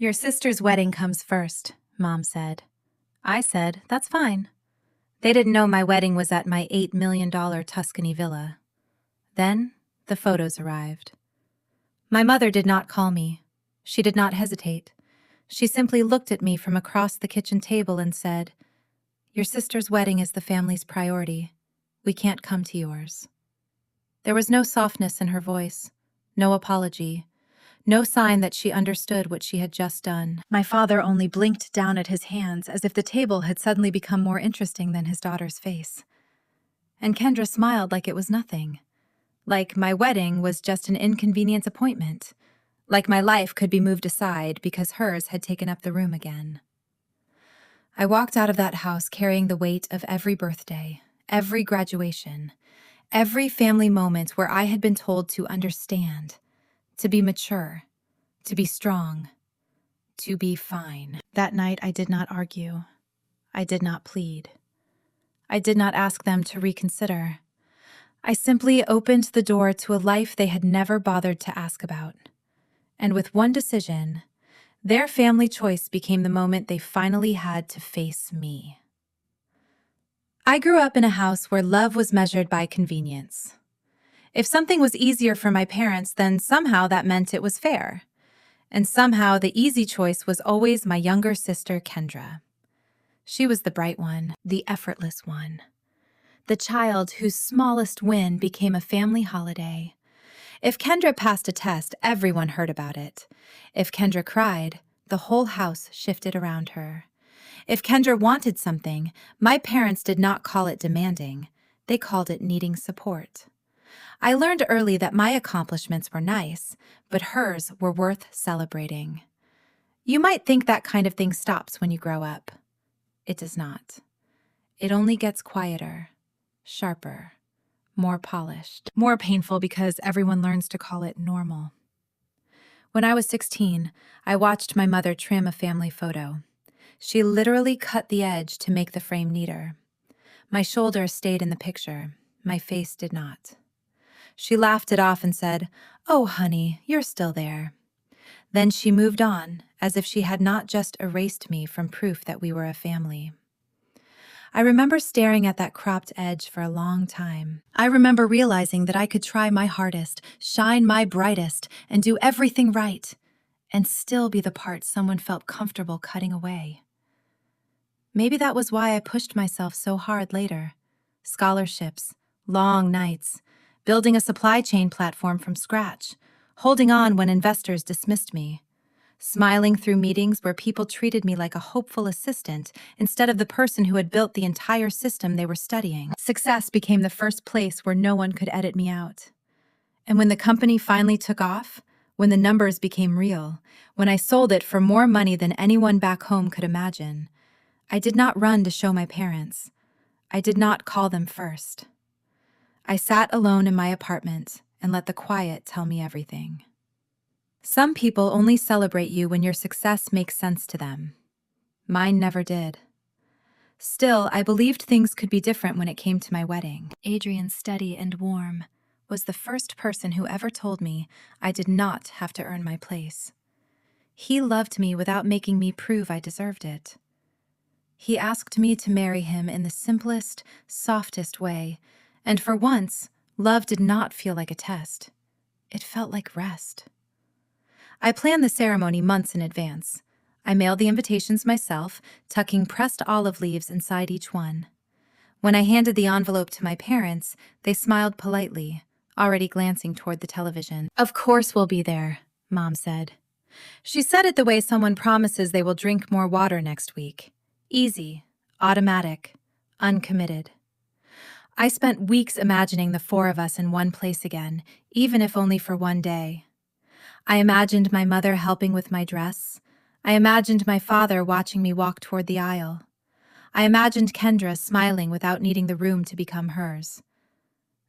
Your sister's wedding comes first, Mom said. I said, that's fine. They didn't know my wedding was at my $8 million Tuscany villa. Then, the photos arrived. My mother did not call me. She did not hesitate. She simply looked at me from across the kitchen table and said, Your sister's wedding is the family's priority. We can't come to yours. There was no softness in her voice, no apology, no sign that she understood what she had just done. My father only blinked down at his hands as if the table had suddenly become more interesting than his daughter's face. And Kendra smiled like it was nothing. Like my wedding was just an inconvenience appointment. Like my life could be moved aside because hers had taken up the room again. I walked out of that house carrying the weight of every birthday, every graduation, every family moment where I had been told to understand, to be mature, to be strong, to be fine. That night I did not argue. I did not plead. I did not ask them to reconsider. I simply opened the door to a life they had never bothered to ask about. And with one decision, their family choice became the moment they finally had to face me. I grew up in a house where love was measured by convenience. If something was easier for my parents, then somehow that meant it was fair. And somehow the easy choice was always my younger sister, Kendra. She was the bright one, the effortless one. The child whose smallest win became a family holiday. If Kendra passed a test, everyone heard about it. If Kendra cried, the whole house shifted around her. If Kendra wanted something, my parents did not call it demanding. They called it needing support. I learned early that my accomplishments were nice, but hers were worth celebrating. You might think that kind of thing stops when you grow up. It does not. It only gets quieter, sharper, more polished, more painful because everyone learns to call it normal. When I was 16, I watched my mother trim a family photo. She literally cut the edge to make the frame neater. My shoulder stayed in the picture. My face did not. She laughed it off and said, "Oh, honey, you're still there." Then she moved on, as if she had not just erased me from proof that we were a family. I remember staring at that cropped edge for a long time. I remember realizing that I could try my hardest, shine my brightest, and do everything right, and still be the part someone felt comfortable cutting away. Maybe that was why I pushed myself so hard later. Scholarships, long nights, building a supply chain platform from scratch, holding on when investors dismissed me, smiling through meetings where people treated me like a hopeful assistant instead of the person who had built the entire system they were studying. Success became the first place where no one could edit me out. And when the company finally took off, when the numbers became real, when I sold it for more money than anyone back home could imagine, I did not run to show my parents. I did not call them first. I sat alone in my apartment and let the quiet tell me everything. Some people only celebrate you when your success makes sense to them. Mine never did. Still, I believed things could be different when it came to my wedding. Adrian, steady and warm, was the first person who ever told me I did not have to earn my place. He loved me without making me prove I deserved it. He asked me to marry him in the simplest, softest way, and for once, love did not feel like a test. It felt like rest. I planned the ceremony months in advance. I mailed the invitations myself, tucking pressed olive leaves inside each one. When I handed the envelope to my parents, they smiled politely, already glancing toward the television. "Of course we'll be there," Mom said. She said it the way someone promises they will drink more water next week. Easy, automatic, uncommitted. I spent weeks imagining the four of us in one place again, even if only for one day. I imagined my mother helping with my dress. I imagined my father watching me walk toward the aisle. I imagined Kendra smiling without needing the room to become hers.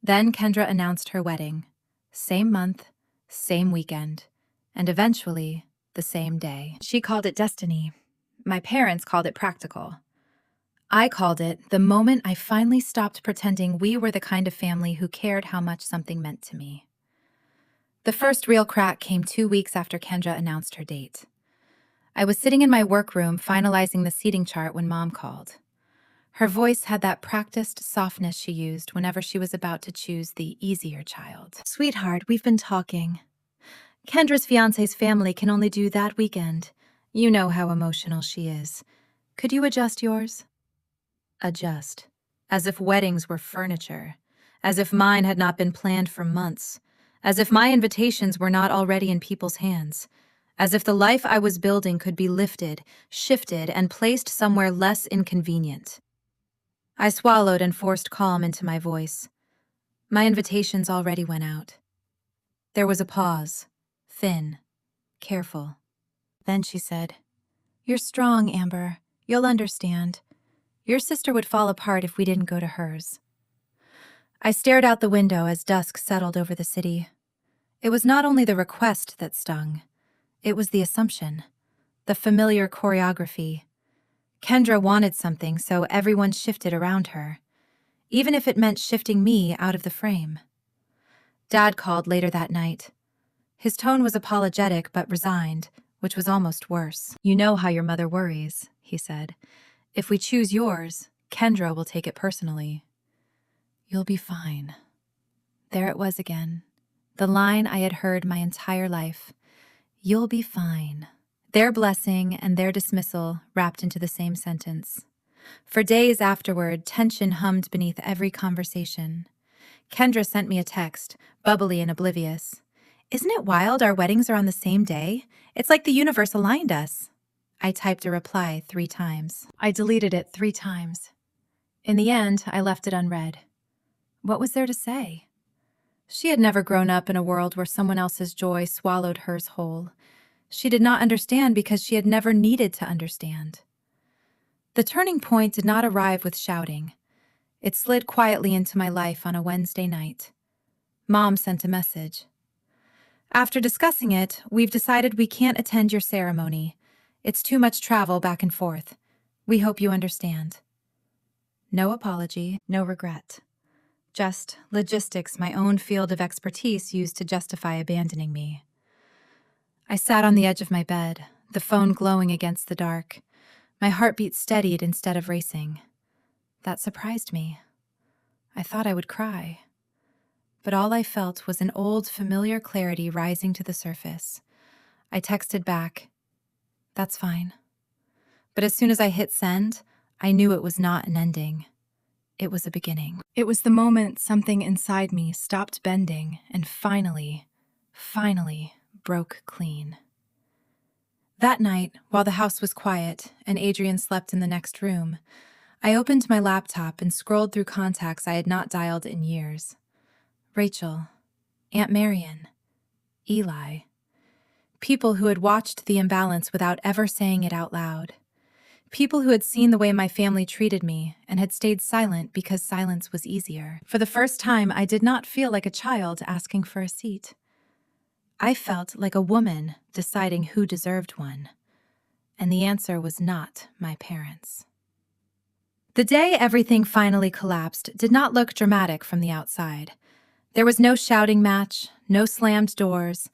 Then Kendra announced her wedding. Same month, same weekend, and eventually the same day. She called it destiny. My parents called it practical. I called it the moment I finally stopped pretending we were the kind of family who cared how much something meant to me. The first real crack came 2 weeks after Kendra announced her date. I was sitting in my workroom finalizing the seating chart when Mom called. Her voice had that practiced softness she used whenever she was about to choose the easier child. "Sweetheart, we've been talking. Kendra's fiancé's family can only do that weekend. You know how emotional she is. Could you adjust yours?" Adjust. As if weddings were furniture. As if mine had not been planned for months. As if my invitations were not already in people's hands. As if the life I was building could be lifted, shifted, and placed somewhere less inconvenient. I swallowed and forced calm into my voice. My invitations already went out. There was a pause, thin, careful. Then she said, "You're strong, Amber. You'll understand. Your sister would fall apart if we didn't go to hers." I stared out the window as dusk settled over the city. It was not only the request that stung. It was the assumption, the familiar choreography. Kendra wanted something, so everyone shifted around her, even if it meant shifting me out of the frame. Dad called later that night. His tone was apologetic but resigned, which was almost worse. "You know how your mother worries," he said. "If we choose yours, Kendra will take it personally." "You'll be fine." There it was again, the line I had heard my entire life. "You'll be fine." Their blessing and their dismissal wrapped into the same sentence. For days afterward, tension hummed beneath every conversation. Kendra sent me a text, bubbly and oblivious. "Isn't it wild our weddings are on the same day? It's like the universe aligned us." I typed a reply 3 times. I deleted it 3 times. In the end, I left it unread. What was there to say? She had never grown up in a world where someone else's joy swallowed hers whole. She did not understand because she had never needed to understand. The turning point did not arrive with shouting. It slid quietly into my life on a Wednesday night. Mom sent a message. "After discussing it, we've decided we can't attend your ceremony. It's too much travel back and forth. We hope you understand." No apology, no regret. Just logistics my own field of expertise used to justify abandoning me. I sat on the edge of my bed, the phone glowing against the dark. My heartbeat steadied instead of racing. That surprised me. I thought I would cry. But all I felt was an old, familiar clarity rising to the surface. I texted back, "That's fine." But as soon as I hit send, I knew it was not an ending. It was a beginning. It was the moment something inside me stopped bending and finally broke clean. That night, while the house was quiet and Adrian slept in the next room, I opened my laptop and scrolled through contacts I had not dialed in years. Rachel, Aunt Marion, Eli. People who had watched the imbalance without ever saying it out loud. People who had seen the way my family treated me and had stayed silent because silence was easier. For the first time, I did not feel like a child asking for a seat. I felt like a woman deciding who deserved one. And the answer was not my parents. The day everything finally collapsed did not look dramatic from the outside. There was no shouting match, no slammed doors,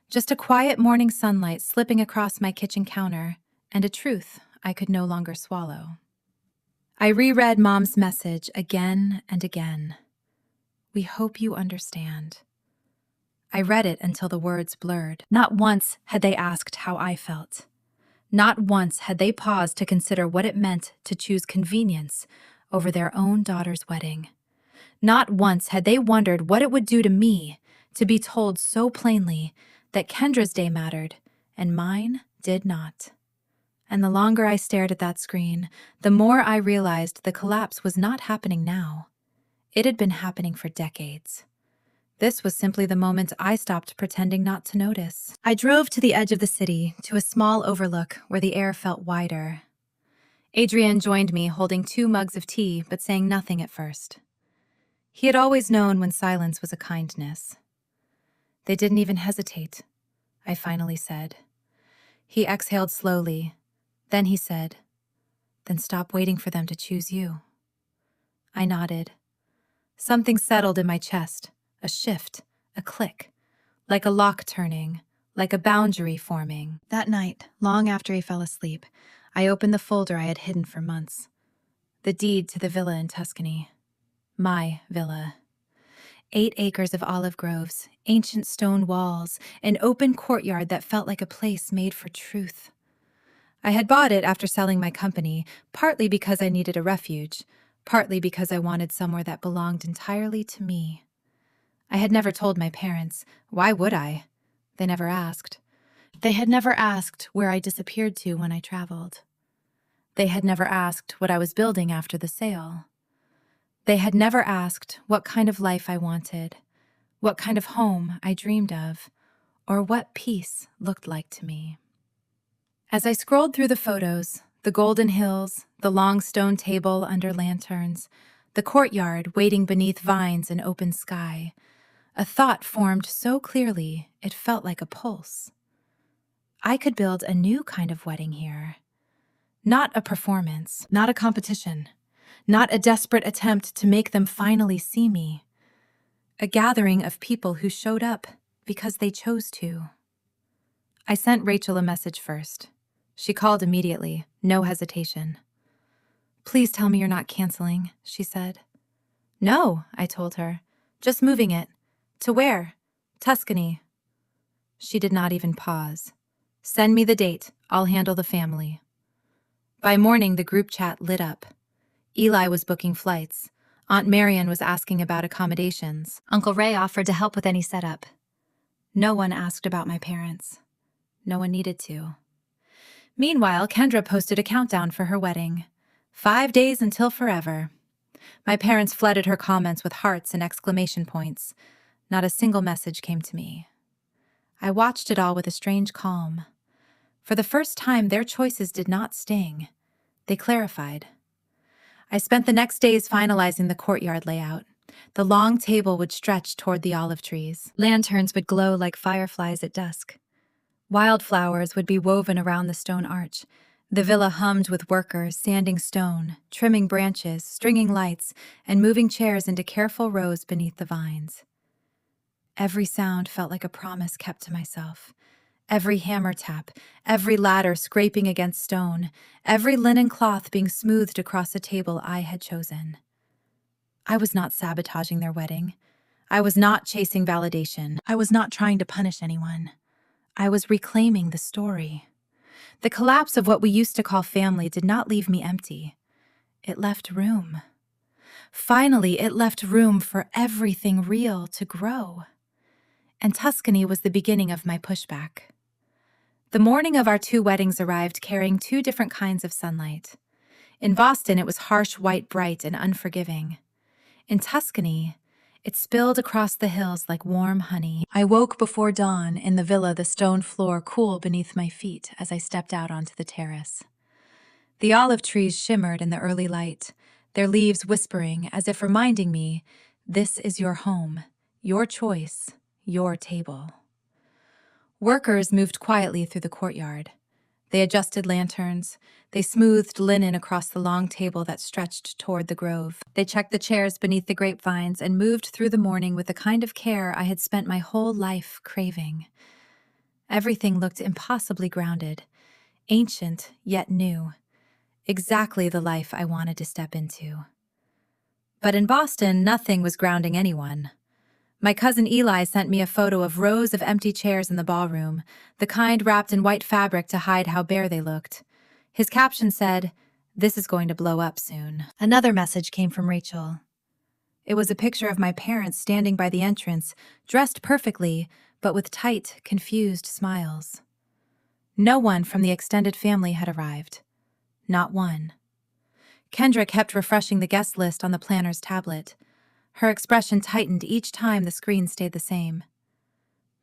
just a quiet morning sunlight slipping across my kitchen counter, and a truth I could no longer swallow. I reread Mom's message again and again. "We hope you understand." I read it until the words blurred. Not once had they asked how I felt. Not once had they paused to consider what it meant to choose convenience over their own daughter's wedding. Not once had they wondered what it would do to me to be told so plainly that Kendra's day mattered and mine did not. And the longer I stared at that screen, the more I realized the collapse was not happening now. It had been happening for decades. This was simply the moment I stopped pretending not to notice. I drove to the edge of the city, to a small overlook where the air felt wider. Adrian joined me, holding 2 mugs of tea, but saying nothing at first. He had always known when silence was a kindness. "They didn't even hesitate," I finally said. He exhaled slowly. Then he said, "Then stop waiting for them to choose you." I nodded. Something settled in my chest. A shift, a click, like a lock turning, like a boundary forming. That night, long after he fell asleep, I opened the folder I had hidden for months. The deed to the villa in Tuscany. My villa. 8 acres of olive groves, ancient stone walls, an open courtyard that felt like a place made for truth. I had bought it after selling my company, partly because I needed a refuge, partly because I wanted somewhere that belonged entirely to me. I had never told my parents. Why would I? They never asked. They had never asked where I disappeared to when I traveled. They had never asked what I was building after the sale. They had never asked what kind of life I wanted, what kind of home I dreamed of, or what peace looked like to me. As I scrolled through the photos, the golden hills, the long stone table under lanterns, the courtyard waiting beneath vines and open sky, a thought formed so clearly it felt like a pulse. I could build a new kind of wedding here. Not a performance, not a competition, not a desperate attempt to make them finally see me. A gathering of people who showed up because they chose to. I sent Rachel a message first. She called immediately, no hesitation. "Please tell me you're not canceling," she said. "No," I told her. "Just moving it." "To where?" "Tuscany." She did not even pause. "Send me the date. I'll handle the family." By morning, the group chat lit up. Eli was booking flights. Aunt Marian was asking about accommodations. Uncle Ray offered to help with any setup. No one asked about my parents. No one needed to. Meanwhile, Kendra posted a countdown for her wedding. 5 days until forever. My parents flooded her comments with hearts and exclamation points. Not a single message came to me. I watched it all with a strange calm. For the first time, their choices did not sting. They clarified. I spent the next days finalizing the courtyard layout. The long table would stretch toward the olive trees. Lanterns would glow like fireflies at dusk. Wildflowers would be woven around the stone arch. The villa hummed with workers sanding stone, trimming branches, stringing lights, and moving chairs into careful rows beneath the vines. Every sound felt like a promise kept to myself. Every hammer tap, every ladder scraping against stone, every linen cloth being smoothed across a table I had chosen. I was not sabotaging their wedding. I was not chasing validation. I was not trying to punish anyone. I was reclaiming the story. The collapse of what we used to call family did not leave me empty. It left room. Finally, it left room for everything real to grow. And Tuscany was the beginning of my pushback. The morning of our 2 weddings arrived carrying 2 different kinds of sunlight. In Boston, it was harsh, white, bright, and unforgiving. In Tuscany, it spilled across the hills like warm honey. I woke before dawn in the villa, the stone floor cool beneath my feet as I stepped out onto the terrace. The olive trees shimmered in the early light, their leaves whispering as if reminding me, this is your home, your choice, your table. Workers moved quietly through the courtyard. They adjusted lanterns. They smoothed linen across the long table that stretched toward the grove. They checked the chairs beneath the grapevines and moved through the morning with the kind of care I had spent my whole life craving. Everything looked impossibly grounded, ancient yet new. Exactly the life I wanted to step into. But in Boston, nothing was grounding anyone. My cousin Eli sent me a photo of rows of empty chairs in the ballroom, the kind wrapped in white fabric to hide how bare they looked. His caption said, "This is going to blow up soon." Another message came from Rachel. It was a picture of my parents standing by the entrance, dressed perfectly, but with tight, confused smiles. No one from the extended family had arrived. Not one. Kendra kept refreshing the guest list on the planner's tablet. Her expression tightened each time the screen stayed the same.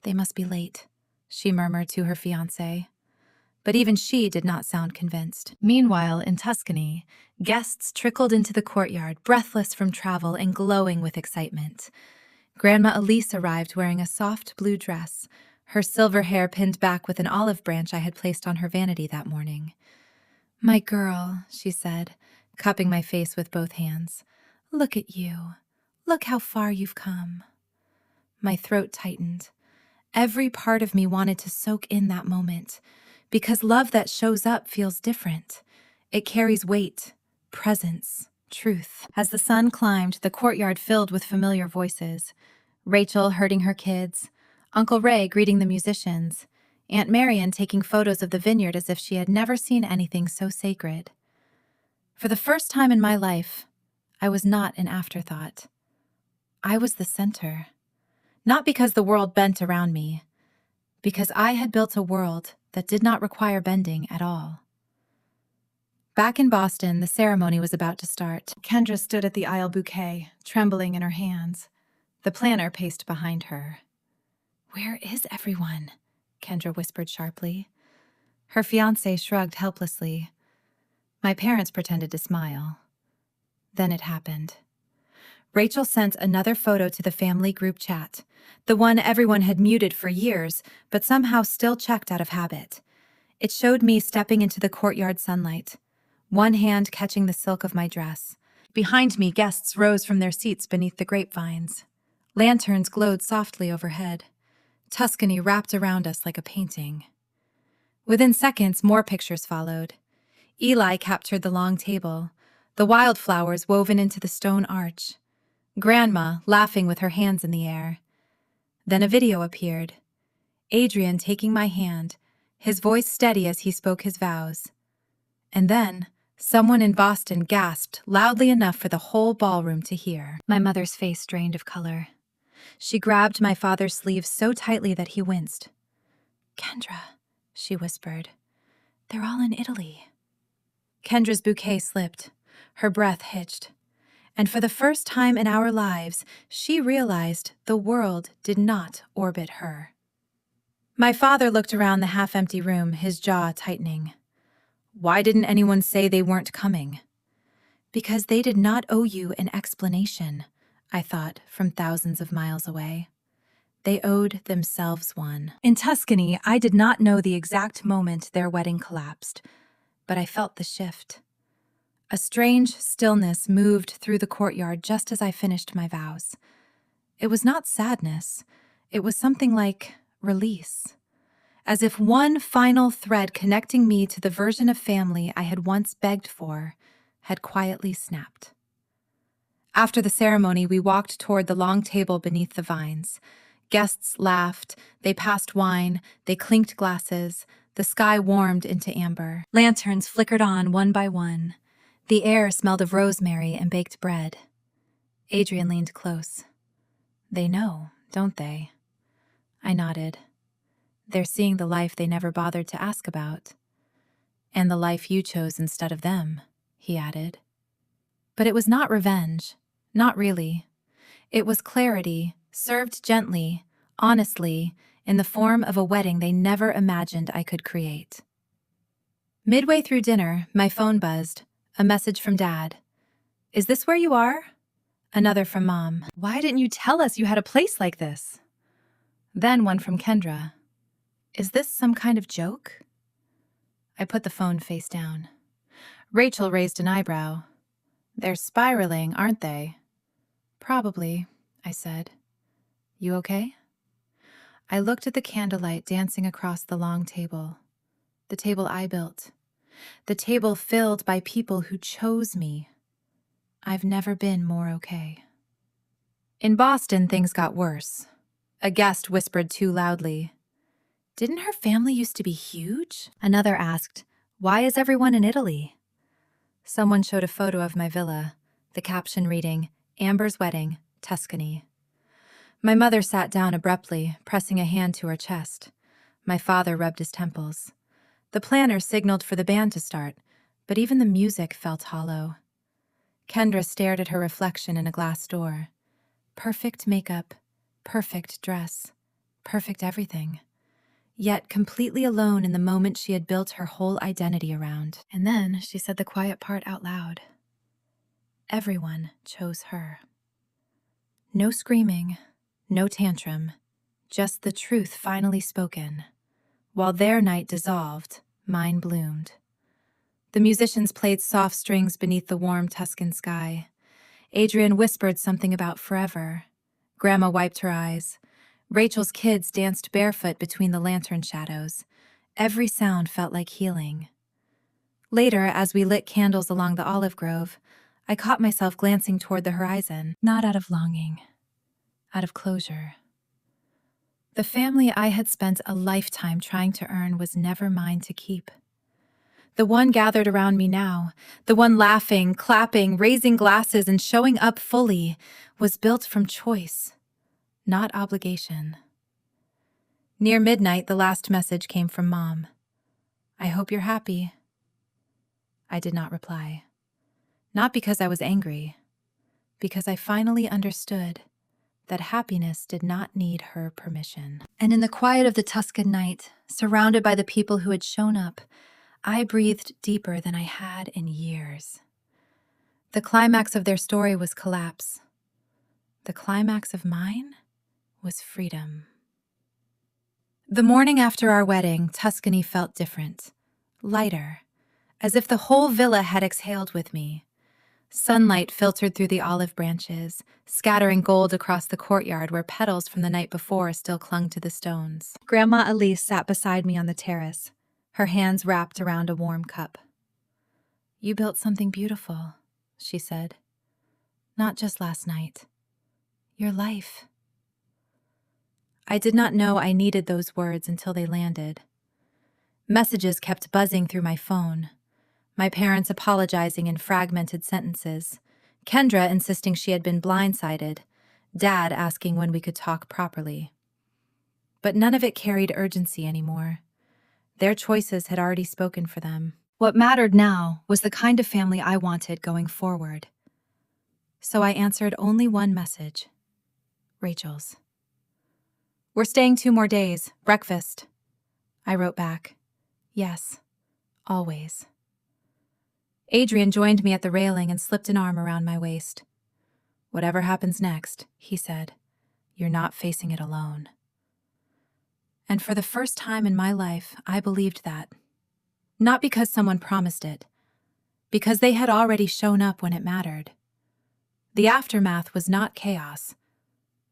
"They must be late," she murmured to her fiancé. But even she did not sound convinced. Meanwhile, in Tuscany, guests trickled into the courtyard, breathless from travel and glowing with excitement. Grandma Elise arrived wearing a soft blue dress, her silver hair pinned back with an olive branch I had placed on her vanity that morning. "My girl," she said, cupping my face with both hands. "Look at you. Look how far you've come." My throat tightened. Every part of me wanted to soak in that moment, because love that shows up feels different. It carries weight, presence, truth. As the sun climbed, the courtyard filled with familiar voices. Rachel herding her kids, Uncle Ray greeting the musicians, Aunt Marian taking photos of the vineyard as if she had never seen anything so sacred. For the first time in my life, I was not an afterthought. I was the center. Not because the world bent around me, because I had built a world that did not require bending at all. Back in Boston, the ceremony was about to start. Kendra stood at the aisle bouquet, trembling in her hands. The planner paced behind her. "Where is everyone?" Kendra whispered sharply. Her fiancé shrugged helplessly. My parents pretended to smile. Then it happened. Rachel sent another photo to the family group chat, the one everyone had muted for years, but somehow still checked out of habit. It showed me stepping into the courtyard sunlight, one hand catching the silk of my dress. Behind me, guests rose from their seats beneath the grapevines. Lanterns glowed softly overhead. Tuscany wrapped around us like a painting. Within seconds, more pictures followed. Eli captured the long table, the wildflowers woven into the stone arch. Grandma laughing with her hands in the air. Then a video appeared. Adrian taking my hand, his voice steady as he spoke his vows. And then, someone in Boston gasped loudly enough for the whole ballroom to hear. My mother's face drained of color. She grabbed my father's sleeve so tightly that he winced. "Kendra," she whispered, "they're all in Italy." Kendra's bouquet slipped. Her breath hitched. And for the first time in our lives, she realized the world did not orbit her. My father looked around the half-empty room, his jaw tightening. "Why didn't anyone say they weren't coming?" "Because they did not owe you an explanation," I thought from thousands of miles away. They owed themselves one. In Tuscany, I did not know the exact moment their wedding collapsed, but I felt the shift. A strange stillness moved through the courtyard just as I finished my vows. It was not sadness. It was something like release. As if one final thread connecting me to the version of family I had once begged for had quietly snapped. After the ceremony, we walked toward the long table beneath the vines. Guests laughed, they passed wine, they clinked glasses, the sky warmed into amber. Lanterns flickered on one by one. The air smelled of rosemary and baked bread. Adrian leaned close. "They know, don't they?" I nodded. "They're seeing the life they never bothered to ask about. And the life you chose instead of them," he added. But it was not revenge. Not really. It was clarity, served gently, honestly, in the form of a wedding they never imagined I could create. Midway through dinner, my phone buzzed. A message from Dad. "Is this where you are?" Another from Mom. "Why didn't you tell us you had a place like this?" Then one from Kendra. "Is this some kind of joke?" I put the phone face down. Rachel raised an eyebrow. "They're spiraling, aren't they?" "Probably," I said. "You okay?" I looked at the candlelight dancing across the long table. The table I built. The table filled by people who chose me. I've never been more okay. In Boston, things got worse. A guest whispered too loudly. "Didn't her family used to be huge?" Another asked, "Why is everyone in Italy?" Someone showed a photo of my villa, the caption reading, "Amber's Wedding, Tuscany." My mother sat down abruptly, pressing a hand to her chest. My father rubbed his temples. The planner signaled for the band to start, but even the music felt hollow. Kendra stared at her reflection in a glass door. Perfect makeup, perfect dress, perfect everything. Yet completely alone in the moment she had built her whole identity around. And then she said the quiet part out loud. Everyone chose her. No screaming, no tantrum, just the truth finally spoken. While their night dissolved, mine bloomed. The musicians played soft strings beneath the warm Tuscan sky. Adrian whispered something about forever. Grandma wiped her eyes. Rachel's kids danced barefoot between the lantern shadows. Every sound felt like healing. Later, as we lit candles along the olive grove, I caught myself glancing toward the horizon, not out of longing, out of closure. The family I had spent a lifetime trying to earn was never mine to keep. The one gathered around me now, the one laughing, clapping, raising glasses, and showing up fully, was built from choice, not obligation. Near midnight, the last message came from Mom. "I hope you're happy." I did not reply. Not because I was angry, because I finally understood that happiness did not need her permission. And in the quiet of the Tuscan night, surrounded by the people who had shown up, I breathed deeper than I had in years. The climax of their story was collapse. The climax of mine was freedom. The morning after our wedding, Tuscany felt different, lighter, as if the whole villa had exhaled with me. Sunlight filtered through the olive branches, scattering gold across the courtyard where petals from the night before still clung to the stones. Grandma Elise sat beside me on the terrace, her hands wrapped around a warm cup. "You built something beautiful," she said. "Not just last night. Your life." I did not know I needed those words until they landed. Messages kept buzzing through my phone. My parents apologizing in fragmented sentences. Kendra insisting she had been blindsided. Dad asking when we could talk properly. But none of it carried urgency anymore. Their choices had already spoken for them. What mattered now was the kind of family I wanted going forward. So I answered only one message. Rachel's. "We're staying 2 more days. Breakfast." I wrote back. "Yes, always." Adrian joined me at the railing and slipped an arm around my waist. "Whatever happens next," he said, "you're not facing it alone." And for the first time in my life, I believed that. Not because someone promised it, because they had already shown up when it mattered. The aftermath was not chaos.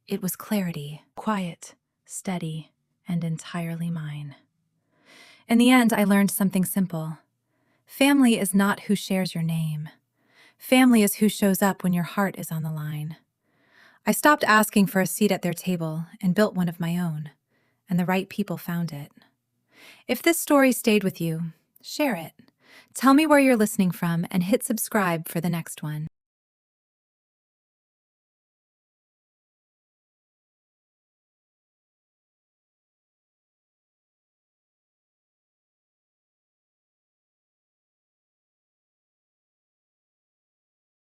It was clarity, quiet, steady, and entirely mine. In the end, I learned something simple. Family is not who shares your name. Family is who shows up when your heart is on the line. I stopped asking for a seat at their table and built one of my own, and the right people found it. If this story stayed with you, share it. Tell me where you're listening from and hit subscribe for the next one.